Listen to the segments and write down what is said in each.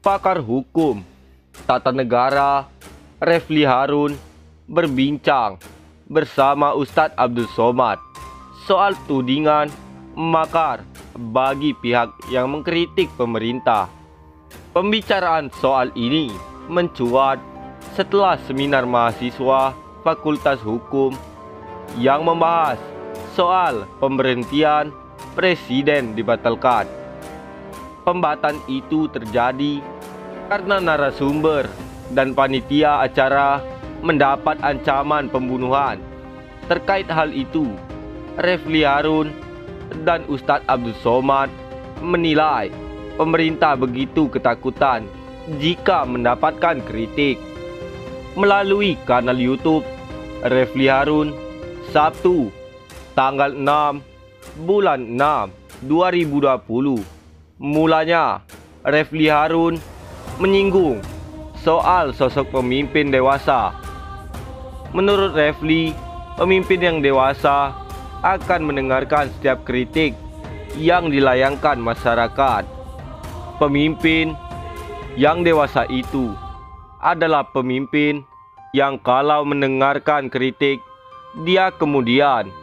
pakar hukum tata negara Refli Harun berbincang bersama Ustadz Abdul Somad soal tudingan makar bagi pihak yang mengkritik pemerintah. Pembicaraan soal ini mencuat setelah seminar mahasiswa Fakultas Hukum yang membahas soal pemberhentian presiden dibatalkan. Pembahasan itu terjadi karena narasumber dan panitia acara mendapat ancaman pembunuhan. Terkait hal itu, Refli Harun dan Ustadz Abdul Somad menilai pemerintah begitu ketakutan jika mendapatkan kritik. Melalui kanal YouTube Refli Harun, Sabtu, tanggal 6 bulan 6 2020, mulanya Refli Harun menyinggung soal sosok pemimpin dewasa. Menurut Refli, pemimpin yang dewasa akan mendengarkan setiap kritik yang dilayangkan masyarakat. Pemimpin yang dewasa itu adalah pemimpin yang kalau mendengarkan kritik, dia kemudian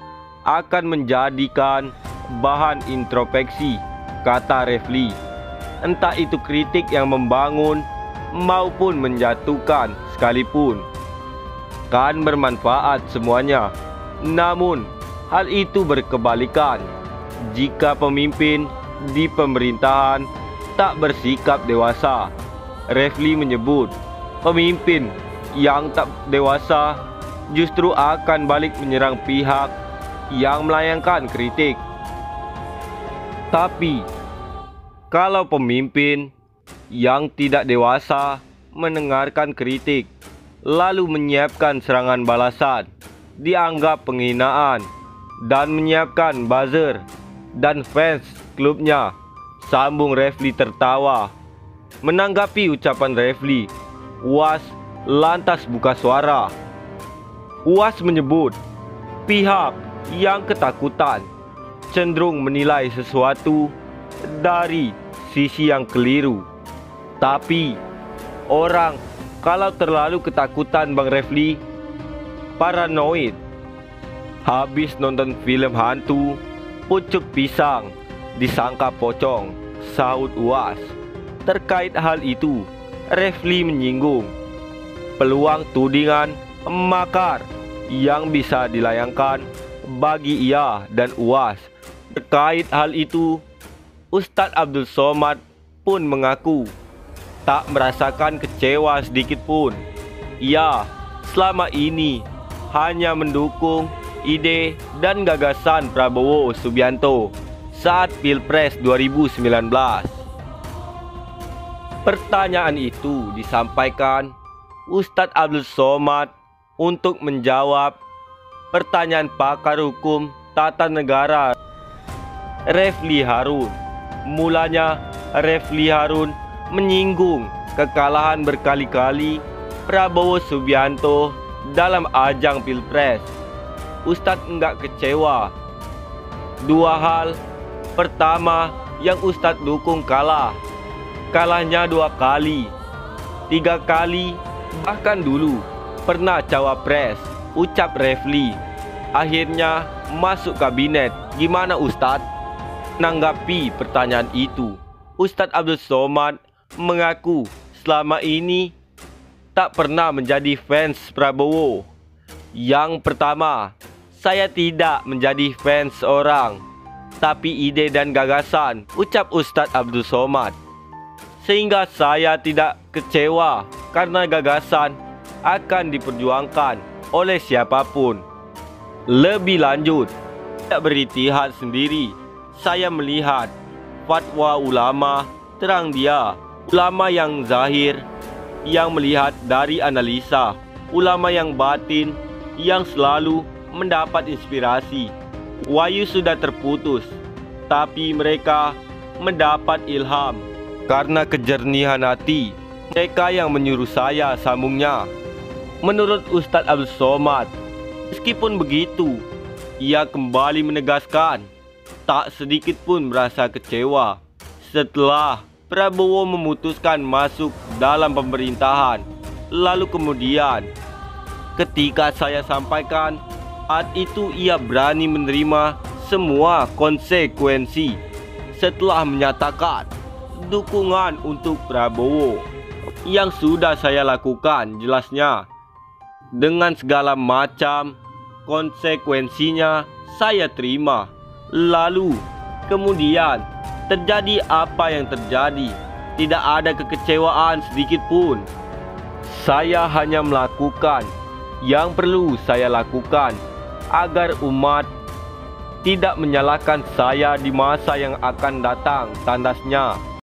akan menjadikan bahan introspeksi, kata Refli. Entah itu kritik yang membangun maupun menjatuhkan sekalipun, kan bermanfaat semuanya. Namun hal itu berkebalikan jika pemimpin di pemerintahan tak bersikap dewasa. Refli menyebut pemimpin yang tak dewasa justru akan balik menyerang pihak yang melayangkan kritik. Tapi kalau pemimpin yang tidak dewasa mendengarkan kritik lalu menyiapkan serangan balasan, dianggap penghinaan dan menyiapkan buzzer dan fans klubnya, sambung Refli tertawa. Menanggapi ucapan Refli, UAS lantas buka suara. UAS menyebut pihak yang ketakutan cenderung menilai sesuatu dari sisi yang keliru. Tapi orang kalau terlalu ketakutan, Bang Refli, paranoid. Habis nonton film hantu, pucuk pisang disangka pocong, sahut UAS. Terkait hal itu, Refli menyinggung peluang tudingan makar yang bisa dilayangkan bagi ia dan UAS. Terkait hal itu, Ustadz Abdul Somad pun mengaku tak merasakan kecewa sedikit pun. Ia selama ini hanya mendukung ide dan gagasan Prabowo Subianto saat Pilpres 2019. Pertanyaan itu disampaikan Ustadz Abdul Somad untuk menjawab pertanyaan pakar hukum tata negara Refli Harun. Mulanya Refli Harun menyinggung kekalahan berkali-kali Prabowo Subianto dalam ajang Pilpres. Ustadz enggak kecewa. Dua hal. Pertama, yang Ustadz dukung kalah. Kalahnya 2 kali, 3 kali, bahkan dulu pernah cawapres, ucap Refli. Akhirnya masuk kabinet. Gimana Ustadz? Menanggapi pertanyaan itu, Ustadz Abdul Somad mengaku selama ini tak pernah menjadi fans Prabowo. Yang pertama, saya tidak menjadi fans orang, tapi ide dan gagasan, ucap Ustadz Abdul Somad. Sehingga saya tidak kecewa karena gagasan akan diperjuangkan oleh siapapun. Lebih lanjut, tidak beritihad sendiri. Saya melihat fatwa ulama terang dia, ulama yang zahir, yang melihat dari analisa, ulama yang batin, yang selalu mendapat inspirasi. Wahyu sudah terputus, tapi mereka mendapat ilham karena kejernihan hati mereka yang menyuruh saya, sambungnya. Menurut Ustadz Abdul Somad, meskipun begitu, ia kembali menegaskan tak sedikit pun merasa kecewa setelah Prabowo memutuskan masuk dalam pemerintahan. Lalu kemudian, ketika saya sampaikan, saat itu ia berani menerima semua konsekuensi setelah menyatakan dukungan untuk Prabowo. Yang sudah saya lakukan jelasnya, dengan segala macam konsekuensinya saya terima. Lalu kemudian terjadi apa yang terjadi. Tidak ada kekecewaan sedikit pun. Saya hanya melakukan yang perlu saya lakukan agar umat tidak menyalahkan saya di masa yang akan datang, tandasnya.